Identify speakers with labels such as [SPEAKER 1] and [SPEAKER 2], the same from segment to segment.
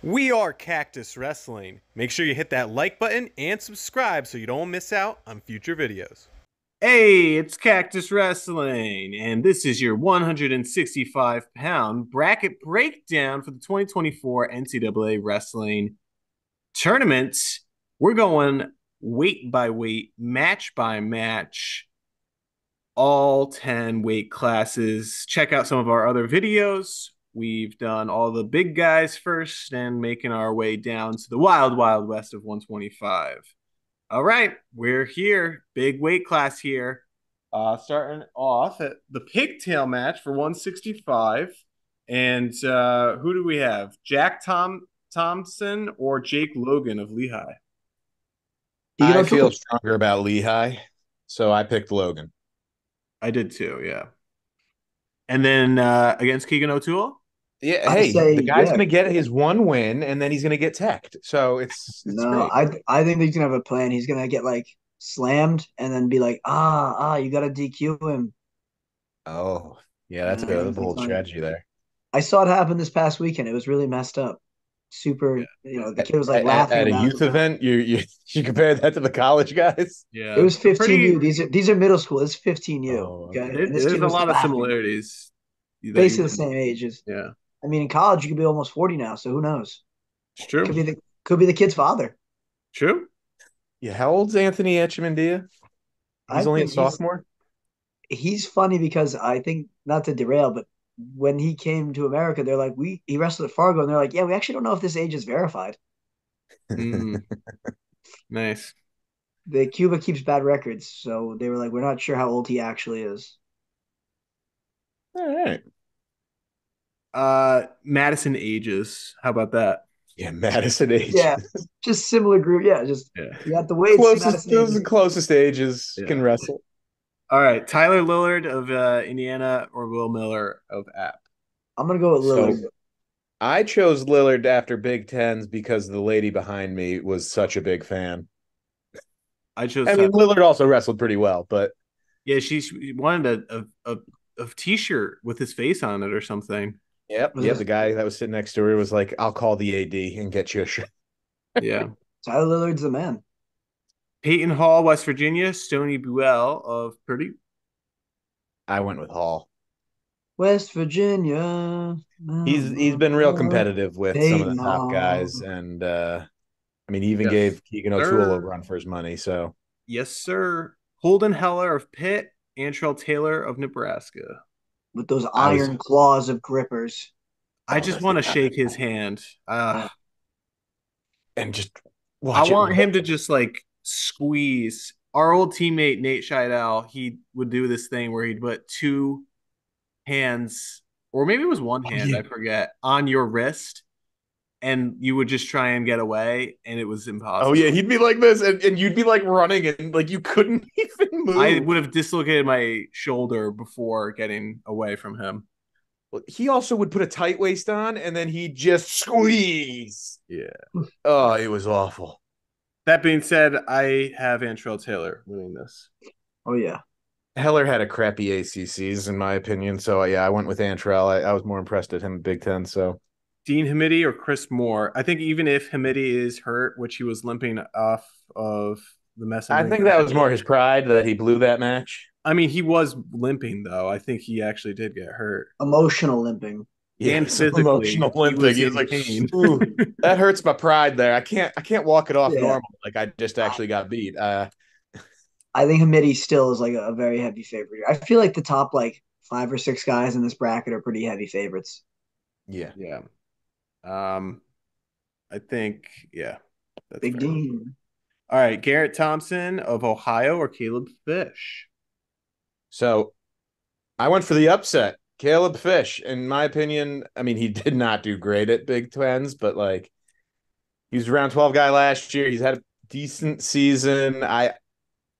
[SPEAKER 1] We are Cactus Wrestling. Make sure you hit that like button and subscribe so you don't miss out on future videos.
[SPEAKER 2] Hey, it's Cactus Wrestling, and this is your 165-pound bracket breakdown for the 2024 NCAA Wrestling Tournament. We're going weight by weight, match by match, all 10 weight classes. Check out some of our other videos. We've done all the big guys first and making our way down to the wild, wild west of 125. All right, we're here. Big weight class here. Starting off at the pigtail match for 165. And who do we have? Thompson or Jake Logan of Lehigh?
[SPEAKER 3] You
[SPEAKER 4] I
[SPEAKER 3] know,
[SPEAKER 4] feel stronger about Lehigh, so I picked Logan.
[SPEAKER 2] I did too, yeah. And then against Keegan O'Toole?
[SPEAKER 4] Yeah,
[SPEAKER 3] I
[SPEAKER 4] hey, the
[SPEAKER 3] say,
[SPEAKER 4] guy's
[SPEAKER 3] yeah,
[SPEAKER 4] gonna get his one win, and then he's gonna get teched. So it's
[SPEAKER 3] no,
[SPEAKER 4] great.
[SPEAKER 3] I think he's gonna have a plan. He's gonna get like slammed and then be like, you gotta DQ him.
[SPEAKER 4] Oh, yeah, that's
[SPEAKER 3] And
[SPEAKER 4] a
[SPEAKER 3] it'll
[SPEAKER 4] that's a
[SPEAKER 3] be
[SPEAKER 4] whole
[SPEAKER 3] funny.
[SPEAKER 4] strategy there.
[SPEAKER 3] I saw it happen this past weekend. It was really messed up. Super, the kid was like laughing
[SPEAKER 4] At a
[SPEAKER 3] about it.
[SPEAKER 4] youth event, you compared that to the college guys.
[SPEAKER 3] It
[SPEAKER 2] Yeah.
[SPEAKER 3] was
[SPEAKER 2] They're
[SPEAKER 3] 15U.
[SPEAKER 2] pretty,
[SPEAKER 3] These are middle school. It's 15U.
[SPEAKER 4] Oh,
[SPEAKER 3] Okay,
[SPEAKER 4] okay.
[SPEAKER 3] and this kid
[SPEAKER 2] there's a
[SPEAKER 3] was
[SPEAKER 2] lot of
[SPEAKER 3] laughing.
[SPEAKER 2] similarities that you
[SPEAKER 3] Basically the
[SPEAKER 2] wouldn't.
[SPEAKER 3] same ages.
[SPEAKER 2] Yeah,
[SPEAKER 3] I mean, in college you could be almost 40 now, so who knows?
[SPEAKER 2] it's
[SPEAKER 3] Could
[SPEAKER 2] true.
[SPEAKER 3] be the kid's father.
[SPEAKER 2] True.
[SPEAKER 4] Yeah, how old's Anthony Etchemandia?
[SPEAKER 3] I
[SPEAKER 4] He's only a
[SPEAKER 3] think
[SPEAKER 4] sophomore.
[SPEAKER 3] he's funny because I think, not to derail, but when he came to America, they're like, he wrestled at Fargo, and they're like, yeah, we actually don't know if this age is verified.
[SPEAKER 2] Mm, nice.
[SPEAKER 3] The Cuba keeps bad records, so they were like, we're not sure how old he actually is.
[SPEAKER 4] All right.
[SPEAKER 2] Madison ages. How about that?
[SPEAKER 4] Yeah, Madison age.
[SPEAKER 3] Yeah, just similar group. Yeah, just
[SPEAKER 2] Yeah.
[SPEAKER 3] you got the weights,
[SPEAKER 4] Closest,
[SPEAKER 3] Madison
[SPEAKER 4] those are
[SPEAKER 3] ages.
[SPEAKER 4] the closest ages
[SPEAKER 2] Yeah.
[SPEAKER 4] can wrestle.
[SPEAKER 2] All right. Tyler Lillard of Indiana or Will Miller of App?
[SPEAKER 3] I'm gonna go with
[SPEAKER 4] So
[SPEAKER 3] Lillard.
[SPEAKER 4] I chose Lillard after Big Tens because the lady behind me was such a big fan.
[SPEAKER 2] I chose
[SPEAKER 4] I
[SPEAKER 2] Tyler.
[SPEAKER 4] mean, Lillard also wrestled pretty well, but
[SPEAKER 2] Yeah, she wanted a t-shirt with his face on it or something.
[SPEAKER 3] Was
[SPEAKER 4] yep. The
[SPEAKER 3] this
[SPEAKER 4] guy that was sitting next to her was like, "I'll call the AD and get you a shirt."
[SPEAKER 2] Yeah.
[SPEAKER 3] Tyler Lillard's the man.
[SPEAKER 2] Peyton Hall, West Virginia. Stony Buell of Purdue.
[SPEAKER 4] I went with Hall.
[SPEAKER 3] West Virginia.
[SPEAKER 4] He's been real competitive with some of the
[SPEAKER 3] Peyton
[SPEAKER 4] top
[SPEAKER 3] Hall.
[SPEAKER 4] guys, and I mean, he even
[SPEAKER 2] Yes,
[SPEAKER 4] gave Keegan O'Toole a
[SPEAKER 2] sir.
[SPEAKER 4] run for his money. So
[SPEAKER 2] Yes, sir. Holden Heller of Pitt. Antrell Taylor of Nebraska.
[SPEAKER 3] With those
[SPEAKER 4] I was,
[SPEAKER 3] iron claws of grippers.
[SPEAKER 2] I
[SPEAKER 4] oh,
[SPEAKER 2] just
[SPEAKER 4] that's
[SPEAKER 2] want
[SPEAKER 4] the
[SPEAKER 2] to shake his hand.
[SPEAKER 3] Uh,
[SPEAKER 4] and just
[SPEAKER 2] I
[SPEAKER 4] watch it
[SPEAKER 2] want him
[SPEAKER 4] roll.
[SPEAKER 2] to just like squeeze. Our old teammate Nate Scheidel, he would do this thing where he'd put two hands, or maybe it was one
[SPEAKER 4] Oh,
[SPEAKER 2] hand,
[SPEAKER 4] yeah.
[SPEAKER 2] I forget, on your wrist, and you would just try and get away, and it was
[SPEAKER 4] Oh yeah,
[SPEAKER 2] impossible.
[SPEAKER 4] he'd be like this, and you'd be like running, and like you couldn't even
[SPEAKER 2] I
[SPEAKER 4] move.
[SPEAKER 2] would have dislocated my shoulder before getting away from him.
[SPEAKER 4] Well, he also would put a tight waist on, and then he'd just squeeze.
[SPEAKER 2] Yeah.
[SPEAKER 4] Oh, it was awful.
[SPEAKER 2] That being said, I have Antrell Taylor winning this.
[SPEAKER 3] oh yeah.
[SPEAKER 4] Heller had a crappy ACCs, in my opinion. So yeah, I went with Antrell. I was more impressed at him in Big Ten. So
[SPEAKER 2] Dean Hamidi or Chris Moore. I think even if Hamidi is hurt, which he was limping off of the mess in
[SPEAKER 4] I
[SPEAKER 2] ring.
[SPEAKER 4] think that was more his pride that he blew that match.
[SPEAKER 2] I mean, he was limping though. I think he actually did get hurt.
[SPEAKER 3] Emotional limping.
[SPEAKER 4] Yeah,
[SPEAKER 2] And
[SPEAKER 4] some
[SPEAKER 2] physically,
[SPEAKER 4] emotional
[SPEAKER 2] he
[SPEAKER 4] limping.
[SPEAKER 2] was
[SPEAKER 4] He was
[SPEAKER 2] in
[SPEAKER 4] like,
[SPEAKER 2] pain.
[SPEAKER 4] "Ooh, that hurts my pride." There, I can't walk it off
[SPEAKER 3] Yeah.
[SPEAKER 4] normal. Like I just
[SPEAKER 3] I,
[SPEAKER 4] actually got beat.
[SPEAKER 3] I think Hamidi still is like a very heavy favorite. I feel like the top like 5 or 6 guys in this bracket are pretty heavy favorites.
[SPEAKER 4] Yeah,
[SPEAKER 2] Yeah. Um, I think, yeah, that's
[SPEAKER 3] Big
[SPEAKER 2] fair.
[SPEAKER 3] Dean.
[SPEAKER 2] All right, Garrett Thompson of Ohio or Caleb Fish?
[SPEAKER 4] so I went for the upset. Caleb Fish, in my opinion, I mean, he did not do great at Big Twins, but like he was around 12 guy last year. He's had a decent season.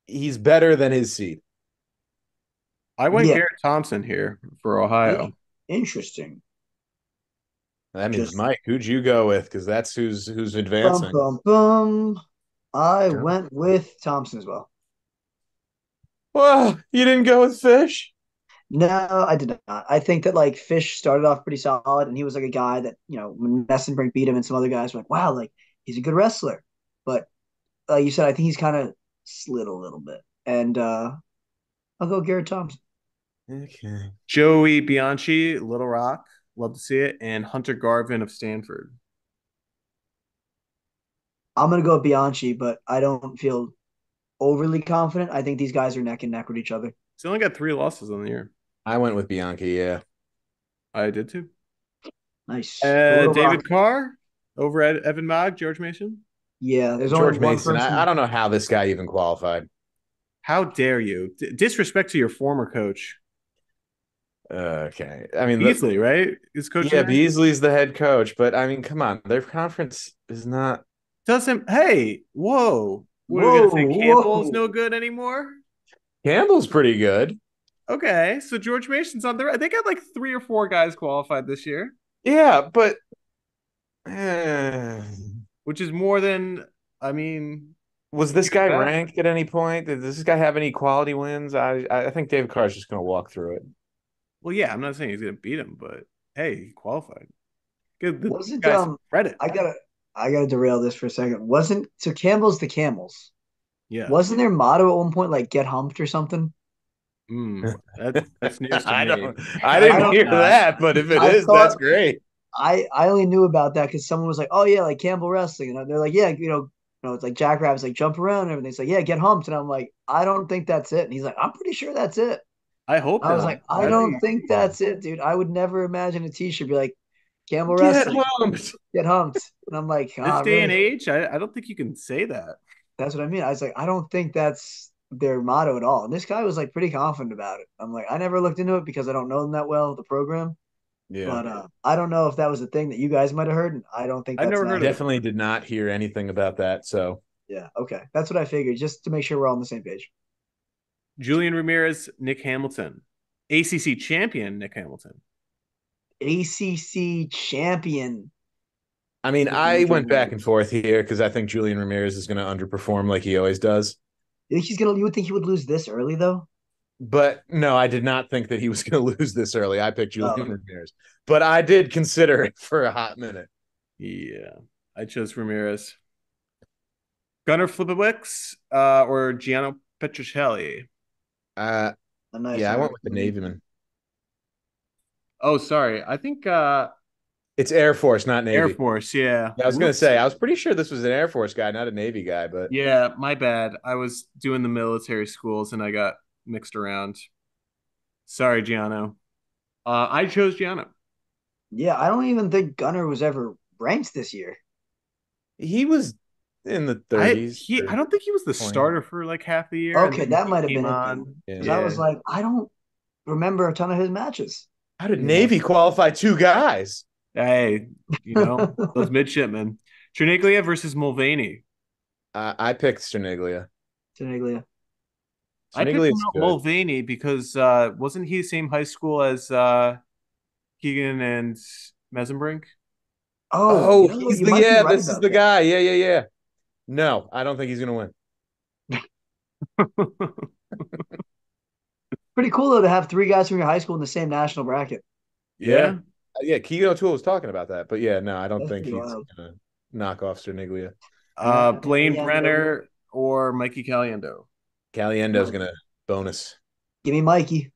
[SPEAKER 4] He's better than his seed.
[SPEAKER 2] I went
[SPEAKER 3] Yeah.
[SPEAKER 2] Garrett Thompson here for
[SPEAKER 3] In-
[SPEAKER 2] Ohio.
[SPEAKER 3] Interesting.
[SPEAKER 4] That means
[SPEAKER 3] Just
[SPEAKER 4] Mike. Who'd you go with? Because that's who's
[SPEAKER 3] bum
[SPEAKER 4] advancing.
[SPEAKER 3] bum bum. I went with Thompson as well.
[SPEAKER 4] Well, you didn't go with Fish.
[SPEAKER 3] No, I did not. I think that like Fish started off pretty solid, and he was like a guy that when Messenbrink beat him, and some other guys were like, "Wow, like he's a good wrestler." But like you said, I think he's kind of slid a little bit, and I'll go Garrett Thompson.
[SPEAKER 4] Okay.
[SPEAKER 2] Joey Bianchi, Little Rock, love to see it, and Hunter Garvin of Stanford.
[SPEAKER 3] I'm gonna go Bianchi, but I don't feel overly confident. I think these guys are neck and neck with each other.
[SPEAKER 2] He's only got 3 losses on the year.
[SPEAKER 4] I went with Bianchi, yeah.
[SPEAKER 2] I did too.
[SPEAKER 3] Nice. The Little Rock.
[SPEAKER 2] David Carr over at Evan Mogg, George Mason.
[SPEAKER 3] Yeah, there's only
[SPEAKER 4] George
[SPEAKER 3] one
[SPEAKER 4] Mason. I
[SPEAKER 3] person.
[SPEAKER 4] don't know how this guy even qualified.
[SPEAKER 2] How dare you? Disrespect to your former coach.
[SPEAKER 4] Okay. I mean,
[SPEAKER 2] Beasley, right? Is coaching
[SPEAKER 4] yeah,
[SPEAKER 2] there?
[SPEAKER 4] Beasley's the head coach, but I mean, come on. Their conference is not.
[SPEAKER 2] Doesn't, hey, whoa. What are we
[SPEAKER 3] Whoa,
[SPEAKER 2] going to say? Campbell's
[SPEAKER 3] whoa.
[SPEAKER 2] no good anymore?
[SPEAKER 4] Campbell's pretty good.
[SPEAKER 2] Okay, so George Mason's on there. They got like 3 or 4 guys qualified this year,
[SPEAKER 4] Yeah, but eh,
[SPEAKER 2] which is more than, I mean,
[SPEAKER 4] was this
[SPEAKER 2] you
[SPEAKER 4] guy
[SPEAKER 2] expect.
[SPEAKER 4] ranked at any point? Did this guy have any quality wins? I think David Carr's just going to walk through it.
[SPEAKER 2] Well, yeah, I'm not saying he's going to beat him, but hey, he qualified. Give the
[SPEAKER 3] Wasn't
[SPEAKER 2] guy some credit.
[SPEAKER 3] I gotta derail this for a second. Wasn't so Campbell's the Camels.
[SPEAKER 2] Yeah.
[SPEAKER 3] Wasn't their motto at one point like get humped or something?
[SPEAKER 2] That's news to
[SPEAKER 4] I
[SPEAKER 2] me.
[SPEAKER 4] don't. I
[SPEAKER 3] I
[SPEAKER 4] didn't
[SPEAKER 3] don't
[SPEAKER 4] hear
[SPEAKER 2] not.
[SPEAKER 4] that, but if it
[SPEAKER 3] I
[SPEAKER 4] is,
[SPEAKER 3] thought
[SPEAKER 4] that's great.
[SPEAKER 3] I only knew about that because someone was like, "Oh yeah, like Campbell Wrestling," and they're like, "Yeah, it's like Jackrabbits like jump around and everything." It's like, "Yeah, get humped," and I'm like, "I don't think that's it," and he's like, "I'm pretty sure that's it."
[SPEAKER 2] I hope
[SPEAKER 3] I was
[SPEAKER 2] not.
[SPEAKER 3] like, "I don't think that's it, dude. I would never imagine a T-shirt be like Campbell
[SPEAKER 4] Get
[SPEAKER 3] Wrestling
[SPEAKER 4] humped.
[SPEAKER 3] get humped," and I'm like,
[SPEAKER 2] This
[SPEAKER 3] "Ah,
[SPEAKER 2] day and
[SPEAKER 3] really?"
[SPEAKER 2] age, I don't think you can say that.
[SPEAKER 3] That's what I mean. I was like, I don't think that's their motto at all. And this guy was like pretty confident about it. I'm like, I never looked into it because I don't know them that well, the program.
[SPEAKER 4] Yeah.
[SPEAKER 3] But I don't know if that was a thing that you guys might have heard. And I don't think
[SPEAKER 2] I've
[SPEAKER 3] that's
[SPEAKER 2] never
[SPEAKER 3] an
[SPEAKER 2] heard of
[SPEAKER 3] accurate.
[SPEAKER 2] it.
[SPEAKER 4] Definitely did not hear anything about that. So
[SPEAKER 3] Yeah. Okay. That's what I figured, just to make sure we're all on the same page.
[SPEAKER 2] Julian Ramirez, Nick Hamilton, ACC champion Nick Hamilton.
[SPEAKER 3] ACC champion.
[SPEAKER 4] I mean,
[SPEAKER 3] Nick
[SPEAKER 4] I went back and
[SPEAKER 3] Ramirez.
[SPEAKER 4] forth here because I think Julian Ramirez is going to underperform like he always does.
[SPEAKER 3] You would think he would lose this early though?
[SPEAKER 4] But no, I did not think that he was going to lose this early. I picked
[SPEAKER 3] Oh,
[SPEAKER 4] Julian Ramirez, but I did consider it for a hot minute.
[SPEAKER 2] Yeah, I chose Ramirez. Gunnar Flipowicz or Gianno Petrocelli.
[SPEAKER 4] Uh,
[SPEAKER 3] a nice
[SPEAKER 4] yeah, I went
[SPEAKER 3] Irish
[SPEAKER 4] with the
[SPEAKER 3] name.
[SPEAKER 4] Navyman.
[SPEAKER 2] Oh, sorry. I think
[SPEAKER 4] It's Air Force, not
[SPEAKER 2] Air
[SPEAKER 4] Navy.
[SPEAKER 2] Force. Yeah.
[SPEAKER 4] Yeah, I was going to
[SPEAKER 2] Whoops.
[SPEAKER 4] say, I was pretty sure this was an Air Force guy, not a Navy guy, but
[SPEAKER 2] Yeah, my bad. I was doing the military schools and I got mixed around. Sorry, Gianno. I chose Gianno.
[SPEAKER 3] Yeah, I don't even think Gunner was ever ranked this year.
[SPEAKER 4] he was in the
[SPEAKER 2] I
[SPEAKER 4] 30s
[SPEAKER 2] he I
[SPEAKER 4] or
[SPEAKER 2] don't think he was the
[SPEAKER 4] 20.
[SPEAKER 2] starter for like half the year, and
[SPEAKER 3] Okay,
[SPEAKER 2] then
[SPEAKER 3] that
[SPEAKER 2] he
[SPEAKER 3] might have
[SPEAKER 2] came
[SPEAKER 3] been it then.
[SPEAKER 2] on.
[SPEAKER 3] Because
[SPEAKER 4] Yeah.
[SPEAKER 3] I
[SPEAKER 2] Yeah,
[SPEAKER 3] was like, I don't remember a ton of his matches.
[SPEAKER 4] How did
[SPEAKER 2] yeah.
[SPEAKER 4] Navy qualify 2 guys?
[SPEAKER 2] Hey, those midshipmen. Triniglia versus Mulvaney.
[SPEAKER 4] I picked Sterniglia.
[SPEAKER 3] Tenaglia.
[SPEAKER 2] I picked
[SPEAKER 4] Sterniglia is good.
[SPEAKER 2] Mulvaney because wasn't he the same high school as Keegan and Mesenbrink?
[SPEAKER 3] Oh,
[SPEAKER 4] Oh,
[SPEAKER 3] you
[SPEAKER 4] he's the
[SPEAKER 3] might be
[SPEAKER 4] yeah.
[SPEAKER 3] right
[SPEAKER 4] This is
[SPEAKER 3] about
[SPEAKER 4] the
[SPEAKER 3] that.
[SPEAKER 4] guy. Yeah, yeah, yeah. No, I don't think he's gonna win.
[SPEAKER 3] Pretty cool though to have three guys from your high school in the same national bracket.
[SPEAKER 4] Yeah,
[SPEAKER 2] Yeah.
[SPEAKER 4] yeah. Keegan O'Toole was talking about that, but yeah, no, I don't
[SPEAKER 3] That's
[SPEAKER 4] think
[SPEAKER 3] pretty
[SPEAKER 4] he's
[SPEAKER 3] wild.
[SPEAKER 4] gonna knock off Sterniglia.
[SPEAKER 2] Blaine
[SPEAKER 3] Caliendo.
[SPEAKER 2] Brenner or Mikey Caliendo.
[SPEAKER 4] Caliendo's gonna bonus.
[SPEAKER 3] Give me Mikey.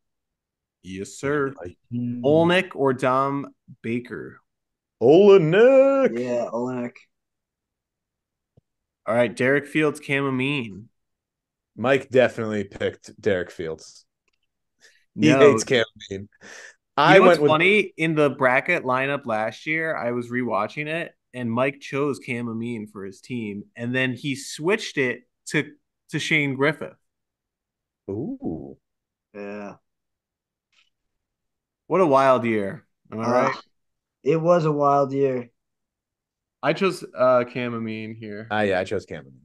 [SPEAKER 2] Yes, sir. Olnick or Dom Baker.
[SPEAKER 4] Olenek.
[SPEAKER 3] Yeah, Olenek.
[SPEAKER 2] All right, Derek Fields, Cam Amin.
[SPEAKER 4] Mike definitely picked Derek Fields. He
[SPEAKER 2] No,
[SPEAKER 4] hates Cameron.
[SPEAKER 2] you
[SPEAKER 4] I
[SPEAKER 2] know what's
[SPEAKER 4] went with
[SPEAKER 2] funny? In the bracket lineup last year, I was rewatching it, and Mike chose Cam Amin for his team, and then he switched it to Shane Griffith.
[SPEAKER 4] ooh.
[SPEAKER 3] Yeah.
[SPEAKER 2] What a wild year! Am I right?
[SPEAKER 3] It was a wild year.
[SPEAKER 2] I chose Cam Amin here.
[SPEAKER 4] Yeah, I chose Cameron.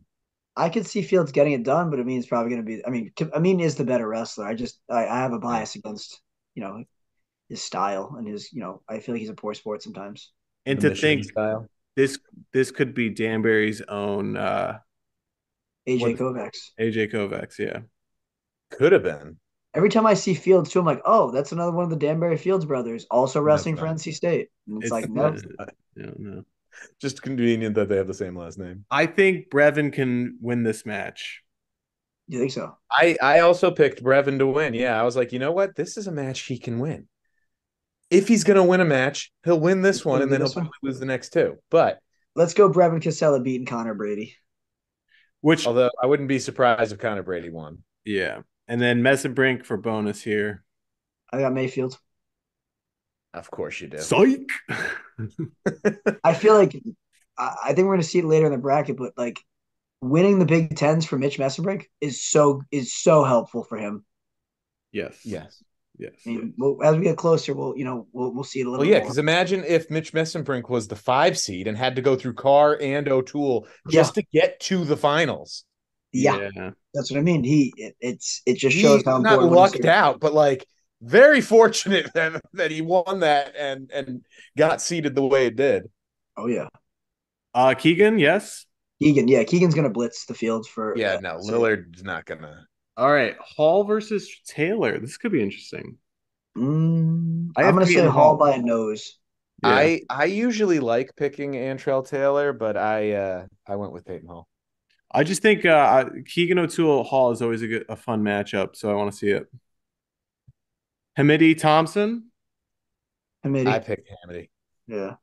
[SPEAKER 3] I could see Fields getting it done, but Amin's probably going to be. Amin is the better wrestler. I have a
[SPEAKER 4] Yeah.
[SPEAKER 3] bias against his style and his I feel like he's a poor sport sometimes.
[SPEAKER 2] And
[SPEAKER 4] The
[SPEAKER 2] to
[SPEAKER 4] Michelin
[SPEAKER 2] think
[SPEAKER 4] style.
[SPEAKER 2] this could be Danbury's own
[SPEAKER 3] AJ
[SPEAKER 2] what
[SPEAKER 3] Kovacs.
[SPEAKER 2] AJ Kovacs, yeah.
[SPEAKER 4] Could have been.
[SPEAKER 3] every time I see Fields too, I'm like, oh, that's another one of the Danbury Fields brothers, also
[SPEAKER 4] That's
[SPEAKER 3] wrestling for
[SPEAKER 4] not.
[SPEAKER 3] NC State. And it's like,
[SPEAKER 2] It's
[SPEAKER 3] no,
[SPEAKER 2] no.
[SPEAKER 4] Just convenient that they have the same last name.
[SPEAKER 2] I think Brevin can win this match.
[SPEAKER 3] you think so?
[SPEAKER 4] I also picked Brevin to win. Yeah, I was like, you know what? This is a match he can win. If he's gonna win a match, he'll win this one, and then he'll probably lose the next two. But
[SPEAKER 3] Let's go Brevin Casella beating Connor Brady.
[SPEAKER 2] Which,
[SPEAKER 4] although I wouldn't be surprised if Connor Brady won.
[SPEAKER 2] yeah. And then Messenbrink for bonus here.
[SPEAKER 3] I got Mayfield.
[SPEAKER 4] Of course you do.
[SPEAKER 2] Psych.
[SPEAKER 3] I feel like I think we're gonna see it later in the bracket, but like winning the Big Tens for Mitch Messenbrink is so helpful for him.
[SPEAKER 2] Yes.
[SPEAKER 4] Yes.
[SPEAKER 2] Yes.
[SPEAKER 3] I mean, as we get closer, we'll see it a little.
[SPEAKER 4] Well, yeah,
[SPEAKER 3] more.
[SPEAKER 4] because imagine if Mitch Messenbrink was the 5 seed and had to go through Carr and O'Toole just to get to the finals.
[SPEAKER 3] Yeah, that's what I mean. It just shows how
[SPEAKER 4] not
[SPEAKER 3] important.
[SPEAKER 4] lucked out, but like very fortunate that he won that and got seeded the way it did.
[SPEAKER 3] Oh yeah.
[SPEAKER 2] Keegan, yes.
[SPEAKER 3] Keegan, yeah, Keegan's gonna blitz the field for.
[SPEAKER 4] Yeah, no, Lillard's not gonna.
[SPEAKER 2] All right, Hall versus Taylor. This could be interesting.
[SPEAKER 3] I'm gonna say Hall by a nose.
[SPEAKER 4] Yeah. I usually like picking Antrell Taylor, but I went with Peyton Hall.
[SPEAKER 2] I just think Keegan O'Toole Hall is always a fun matchup, so I want to see it. Hamidi Thompson.
[SPEAKER 4] I picked Hamidi.
[SPEAKER 3] Yeah.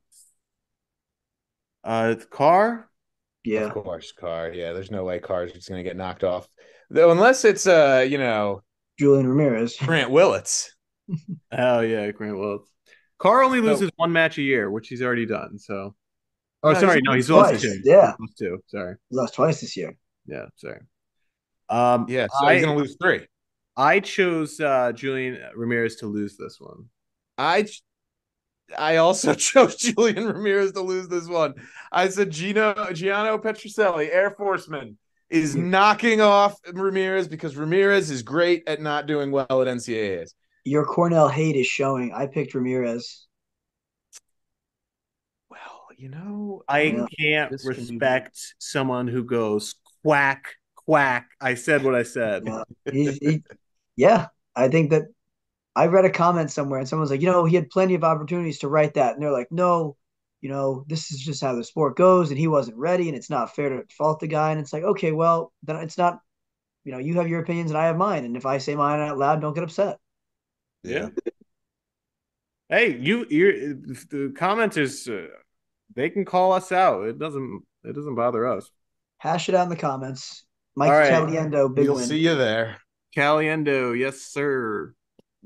[SPEAKER 2] Carr.
[SPEAKER 3] Yeah.
[SPEAKER 4] Of course, Carr. Yeah, there's no way Carr's just gonna get knocked off, though, unless it's
[SPEAKER 3] Julian Ramirez,
[SPEAKER 4] Grant Willits.
[SPEAKER 2] Oh yeah, Grant Willits. Carr only loses one match a year, which he's already done. So, he's lost two.
[SPEAKER 3] Yeah,
[SPEAKER 2] lost two. Sorry,
[SPEAKER 3] he lost twice this year.
[SPEAKER 2] Yeah, sorry.
[SPEAKER 4] Yeah, so he's gonna lose 3.
[SPEAKER 2] I chose Julian Ramirez to lose this one.
[SPEAKER 4] I also chose Julian Ramirez to lose this one. I said Gianno Petrocelli, Air Forceman, is knocking off Ramirez because Ramirez is great at not doing well at NCAAs.
[SPEAKER 3] Your Cornell hate is showing. I picked Ramirez.
[SPEAKER 4] Well,
[SPEAKER 2] I can't respect someone who goes quack, quack. I said what I said.
[SPEAKER 3] Yeah, I think that I read a comment somewhere and someone's like, he had plenty of opportunities to write that. And they're like, no, this is just how the sport goes. And he wasn't ready and it's not fair to fault the guy. And it's like, okay, well, then it's not, you have your opinions and I have mine. And if I say mine out loud, don't get upset.
[SPEAKER 2] Yeah. Hey, the commenters, they can call us out. It doesn't bother us.
[SPEAKER 3] Hash it out in the comments. Mike Caliendo, big win.
[SPEAKER 4] We'll see you there.
[SPEAKER 2] Caliendo, yes, sir.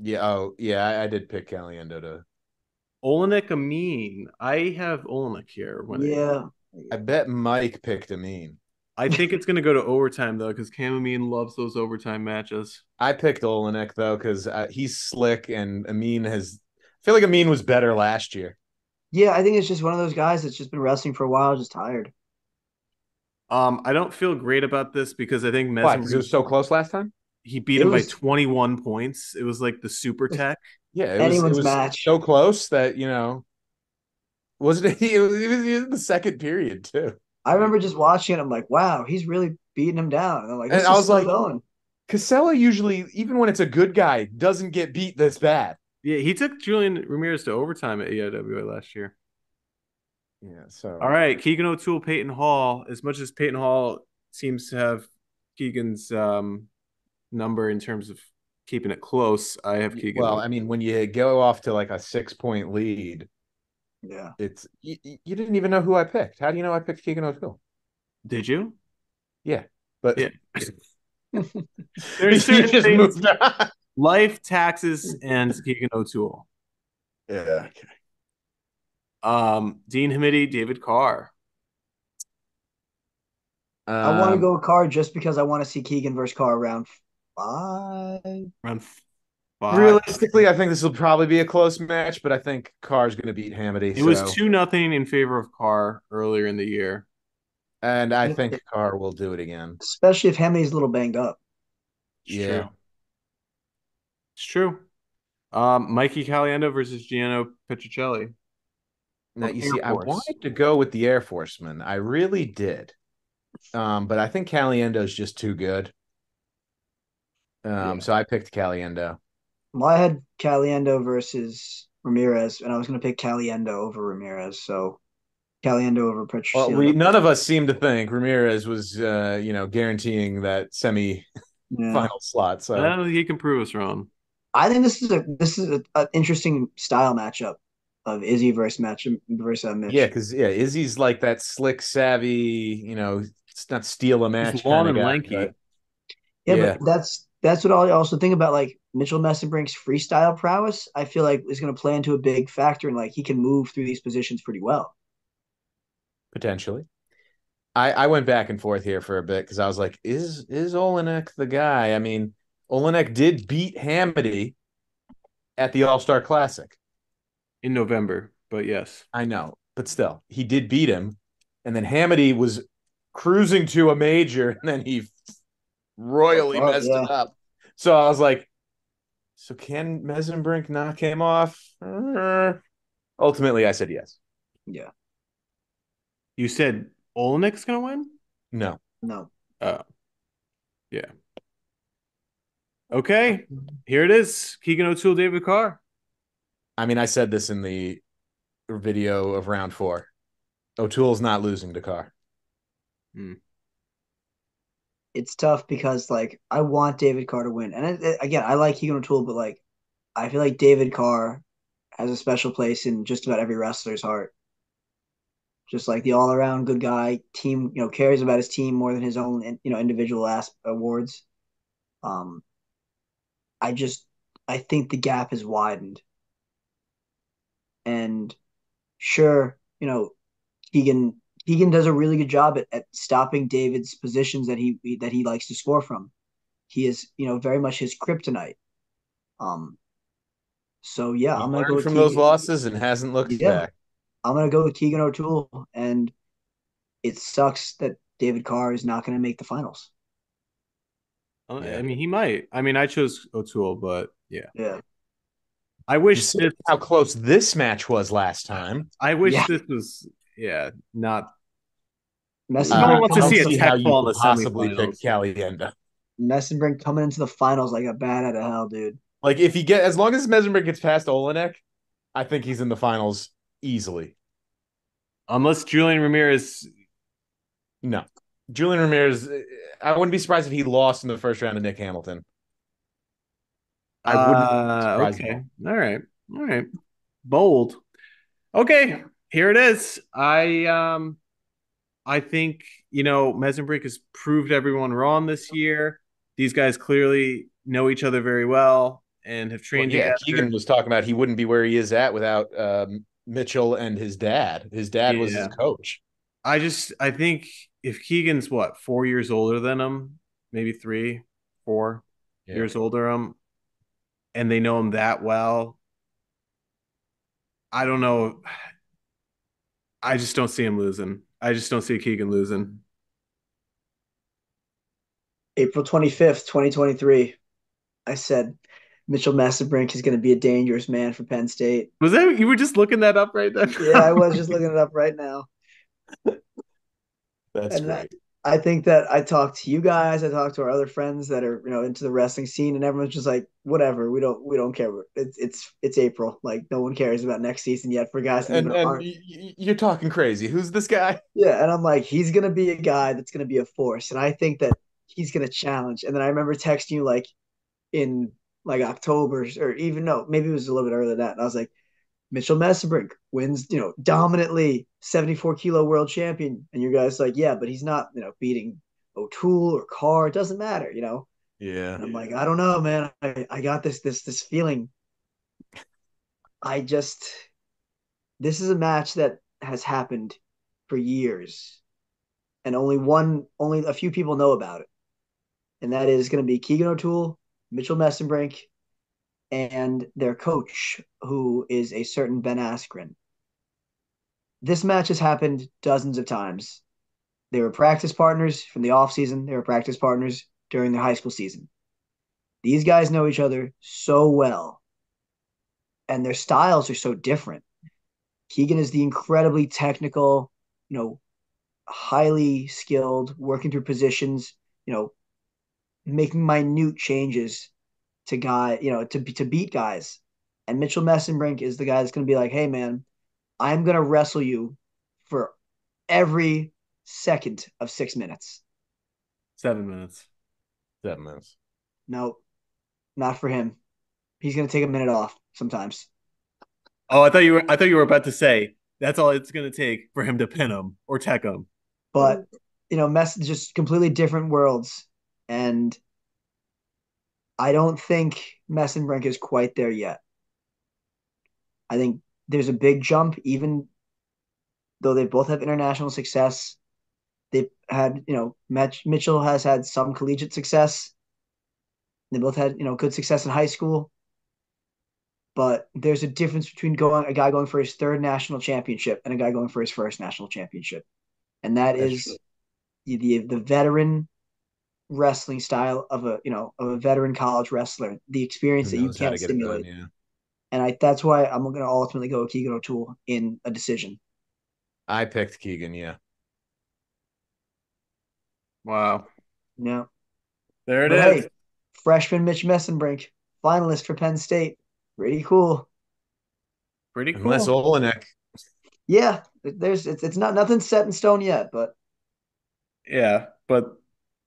[SPEAKER 4] Yeah, I did pick Caliendo to.
[SPEAKER 2] Olenek Amin. I have Olenek here.
[SPEAKER 4] I bet Mike picked Amin.
[SPEAKER 2] I think it's going to go to overtime, though, because Cam Amin loves those overtime matches.
[SPEAKER 4] I picked Olenek, though, because he's slick, and Amin I feel like Amin was better last year.
[SPEAKER 3] Yeah, I think it's just one of those guys that's just been wrestling for a while, just tired.
[SPEAKER 2] I don't feel great about this because I think
[SPEAKER 4] Why? Because it was so close last time?
[SPEAKER 2] He beat him by 21 points. It was like the super tech.
[SPEAKER 4] Yeah, it was
[SPEAKER 3] match.
[SPEAKER 4] So close that, wasn't it? It was in the second period, too.
[SPEAKER 3] I remember just watching it. I'm like, wow, he's really beating him down. And I'm like,
[SPEAKER 4] I was like, Casella usually, even when it's a good guy, doesn't get beat this bad.
[SPEAKER 2] Yeah, he took Julian Ramirez to overtime at EIWA last year.
[SPEAKER 4] Yeah, so.
[SPEAKER 2] All right, Keegan O'Toole, Peyton Hall. As much as Peyton Hall seems to have Keegan's number in terms of keeping it close, I have Keegan.
[SPEAKER 4] Well, I mean, when you go off to like a 6-point lead,
[SPEAKER 3] yeah,
[SPEAKER 4] it's you didn't even know who I picked. How do you know I picked Keegan O'Toole?
[SPEAKER 2] Did you?
[SPEAKER 4] Yeah, but
[SPEAKER 2] there's certain things, moved on. Life, taxes, and Keegan O'Toole.
[SPEAKER 4] Yeah.
[SPEAKER 2] Dean Hamidi, David Carr.
[SPEAKER 3] I want to go with Carr just because I want to see Keegan versus Carr round 5.
[SPEAKER 2] Round 5.
[SPEAKER 4] Realistically, I think this will probably be a close match, but I think Carr's going to beat Hamidi.
[SPEAKER 2] It was 2-0 in favor of Carr earlier in the year.
[SPEAKER 4] And I think Carr will do it again.
[SPEAKER 3] Especially if Hamidi's a little banged up.
[SPEAKER 2] It's true. Mikey Caliendo versus Gianno Petrocelli.
[SPEAKER 4] Now, you see, I wanted to go with the Air Forceman. I really did. But I think Caliendo's just too good.
[SPEAKER 2] Yeah.
[SPEAKER 4] So I picked Caliendo.
[SPEAKER 3] Well, I had Caliendo versus Ramirez, and I was going to pick Caliendo over Ramirez. So Caliendo over
[SPEAKER 4] Well,
[SPEAKER 3] Petrosino.
[SPEAKER 4] we none of us seem to think Ramirez was, guaranteeing that semi
[SPEAKER 3] Yeah,
[SPEAKER 4] final slot. So
[SPEAKER 2] Well, he can prove us wrong.
[SPEAKER 3] I think this is an interesting style matchup of Izzy versus
[SPEAKER 4] yeah,
[SPEAKER 3] Mitch.
[SPEAKER 4] because Izzy's like that slick, savvy, it's not steal a
[SPEAKER 2] He's
[SPEAKER 4] match
[SPEAKER 2] long
[SPEAKER 4] kind of
[SPEAKER 2] and
[SPEAKER 4] guy, but
[SPEAKER 2] lanky.
[SPEAKER 3] Yeah, but
[SPEAKER 4] yeah,
[SPEAKER 3] that's what I also think about like Mitchell Messenbrink's freestyle prowess. I feel like is going to play into a big factor, and like he can move through these positions pretty well.
[SPEAKER 4] potentially. I went back and forth here for a bit because I was like, is Olenek the guy? I mean, Olenek did beat Hamity at the All Star Classic.
[SPEAKER 2] In November, but yes.
[SPEAKER 4] I know, but still, he did beat him, and then Hamity was cruising to a major, and then he royally
[SPEAKER 3] Oh
[SPEAKER 4] messed it
[SPEAKER 3] yeah,
[SPEAKER 4] up. So I was like, so can Mesenbrink knock him off? Ultimately, I said yes.
[SPEAKER 3] yeah,
[SPEAKER 2] You said Olenek's gonna win?
[SPEAKER 4] No.
[SPEAKER 3] no,
[SPEAKER 2] Oh, yeah. Okay. Here it is. Keegan O'Toole, David Carr.
[SPEAKER 4] I mean, I said this in the video of round 4. O'Toole's not losing to Carr.
[SPEAKER 2] Hmm.
[SPEAKER 3] it's tough because like I want David Carr to win, and again, I like Keegan O'Toole, but like I feel like David Carr has a special place in just about every wrestler's heart. Just like the all around good guy, team, cares about his team more than his own, individual awards. Um, I just I think the gap has widened, and sure, Keegan Keegan does a really good job at stopping David's positions that he likes to score from. He is, very much his kryptonite. Um, so yeah,
[SPEAKER 4] He
[SPEAKER 3] I'm gonna go
[SPEAKER 4] learned
[SPEAKER 3] with
[SPEAKER 4] from those
[SPEAKER 3] Keegan.
[SPEAKER 4] losses and hasn't looked
[SPEAKER 3] Yeah,
[SPEAKER 4] back.
[SPEAKER 3] I'm gonna go with Keegan O'Toole, and it sucks that David Carr is not gonna make the finals.
[SPEAKER 2] I
[SPEAKER 4] Yeah.
[SPEAKER 2] mean, he might. I mean, I chose O'Toole, but yeah.
[SPEAKER 3] Yeah,
[SPEAKER 2] I wish
[SPEAKER 4] Considering
[SPEAKER 2] this.
[SPEAKER 4] how close this match was last time,
[SPEAKER 2] I wish
[SPEAKER 3] yeah.
[SPEAKER 2] this was. Yeah, not. No one
[SPEAKER 3] Messenbrink
[SPEAKER 2] wants to
[SPEAKER 3] coming
[SPEAKER 4] I
[SPEAKER 2] see
[SPEAKER 3] into
[SPEAKER 2] a
[SPEAKER 3] the
[SPEAKER 4] don't see how
[SPEAKER 2] tech
[SPEAKER 4] you
[SPEAKER 2] fall in
[SPEAKER 4] could
[SPEAKER 2] the
[SPEAKER 4] possibly pick
[SPEAKER 2] semifinals.
[SPEAKER 4] Caliendo.
[SPEAKER 3] Messenbrink coming into the finals like a bat out of hell, dude.
[SPEAKER 4] Like as long as Mesenbrink gets past Olenek, I think he's in the finals easily.
[SPEAKER 2] Unless Julian Ramirez.
[SPEAKER 4] No. Julian Ramirez, I wouldn't be surprised if he lost in the first round to Nick Hamilton. I wouldn't be surprised at
[SPEAKER 2] Okay.
[SPEAKER 4] all.
[SPEAKER 2] All right. All right. Bold. Okay. Here it is. I think, Mesenbrick has proved everyone wrong this year. These guys clearly know each other very well and have
[SPEAKER 4] Well,
[SPEAKER 2] trained
[SPEAKER 4] yeah,
[SPEAKER 2] together.
[SPEAKER 4] Keegan was talking about he wouldn't be where he is at without Mitchell and his dad. His dad was his
[SPEAKER 2] Yeah.
[SPEAKER 4] coach.
[SPEAKER 2] I think if Keegan's 4 years older than him, maybe 3, 4 years
[SPEAKER 4] Yeah.
[SPEAKER 2] older him, and they know him that well, I don't know. I just don't see him losing. I just don't see Keegan losing.
[SPEAKER 3] April 25th, 2023. I said Mitchell Messenbrink is going to be a dangerous man for Penn State.
[SPEAKER 2] Was that you were just looking that up right then?
[SPEAKER 3] Yeah, I was just looking it up right now.
[SPEAKER 4] That's
[SPEAKER 3] And
[SPEAKER 4] great.
[SPEAKER 3] I think that I talked to you guys, I talked to our other friends that are, into the wrestling scene, and everyone's just like, whatever, we don't care. It's April. Like no one cares about next season yet for guys that
[SPEAKER 4] And
[SPEAKER 3] even
[SPEAKER 4] and
[SPEAKER 3] aren't.
[SPEAKER 4] you're talking crazy. Who's this guy?
[SPEAKER 3] Yeah, and I'm like, he's gonna be a guy that's gonna be a force. And I think that he's gonna challenge. And then I remember texting you like in like October, or even no, maybe it was a little bit earlier than that. And I was like, Mitchell Messenbrink wins, dominantly 74 kilo world champion. And you guys like, yeah, but he's not, beating O'Toole or Carr. It doesn't matter.
[SPEAKER 4] Yeah.
[SPEAKER 3] And I'm like, I don't know, man. I got this feeling. I just this is a match that has happened for years. And only a few people know about it. And that is going to be Keegan O'Toole, Mitchell Messenbrink, and their coach, who is a certain Ben Askren. This match has happened dozens of times. They were practice partners from the offseason. They were practice partners during their high school season. These guys know each other so well, and their styles are so different. Keegan is the incredibly technical, highly skilled, working through positions, making minute changes to to beat guys. And Mitchell Messenbrink is the guy that's going to be like, hey, man, I'm going to wrestle you for every second of 6 minutes.
[SPEAKER 2] 7 minutes.
[SPEAKER 4] 7 minutes.
[SPEAKER 3] No, not for him. He's going to take a minute off sometimes.
[SPEAKER 2] Oh, I thought you were about to say that's all it's going to take for him to pin him or tech him.
[SPEAKER 3] But, just completely different worlds. And I don't think Messenbrink is quite there yet. I think there's a big jump, even though they both have international success. They've had, Mitchell has had some collegiate success. They both had, good success in high school. But there's a difference between a guy going for his third national championship and a guy going for his first national championship. And that
[SPEAKER 4] That's
[SPEAKER 3] is
[SPEAKER 4] true.
[SPEAKER 3] the veteran wrestling style of a veteran college wrestler, the experience
[SPEAKER 4] Who
[SPEAKER 3] that you
[SPEAKER 4] knows how to
[SPEAKER 3] can't
[SPEAKER 4] get it done?
[SPEAKER 3] simulate.
[SPEAKER 4] Yeah.
[SPEAKER 3] And that's why I'm going to ultimately go with Keegan O'Toole in a decision.
[SPEAKER 4] I picked Keegan. Yeah.
[SPEAKER 2] Wow.
[SPEAKER 3] Yeah.
[SPEAKER 2] There it
[SPEAKER 3] But
[SPEAKER 2] is.
[SPEAKER 3] hey, freshman Mitch Messenbrink, finalist for Penn State. Pretty cool.
[SPEAKER 2] Pretty
[SPEAKER 4] Unless
[SPEAKER 2] cool.
[SPEAKER 4] Olenek.
[SPEAKER 3] Yeah, it's not nothing set in stone yet, but
[SPEAKER 2] Yeah, but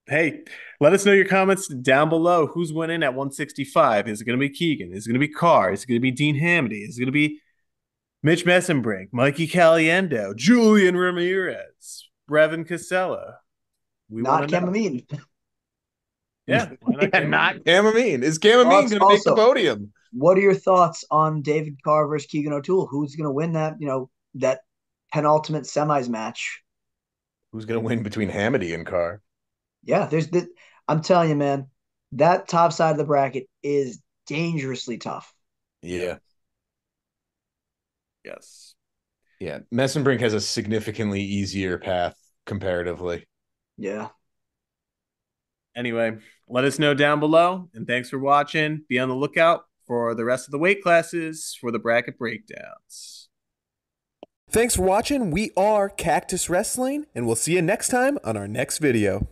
[SPEAKER 2] hey, let us know your comments down below. Who's winning at 165? Is it going to be Keegan? Is it going to be Carr? Is it going to be Dean Hamady? Is it going to be Mitch Messenbrink, Mikey Caliendo, Julian Ramirez, Brevin Casella? We want
[SPEAKER 3] not
[SPEAKER 2] to know.
[SPEAKER 3] Chamomine.
[SPEAKER 2] Yeah, why not
[SPEAKER 4] Yeah,
[SPEAKER 2] Cam?
[SPEAKER 4] not Chamomine. Is Chamomine going to make the podium?
[SPEAKER 3] What are your thoughts on David Carr versus Keegan O'Toole? Who's going to win that penultimate semis match?
[SPEAKER 4] Who's going to win between Hamady and Carr?
[SPEAKER 3] Yeah, I'm telling you, man, that top side of the bracket is dangerously tough.
[SPEAKER 4] Yeah.
[SPEAKER 2] Yes.
[SPEAKER 4] Yeah. Messenbrink has a significantly easier path comparatively.
[SPEAKER 3] Yeah.
[SPEAKER 2] Anyway, let us know down below, and thanks for watching. Be on the lookout for the rest of the weight classes for the bracket breakdowns.
[SPEAKER 1] Thanks for watching. We are Cactus Wrestling, and we'll see you next time on our next video.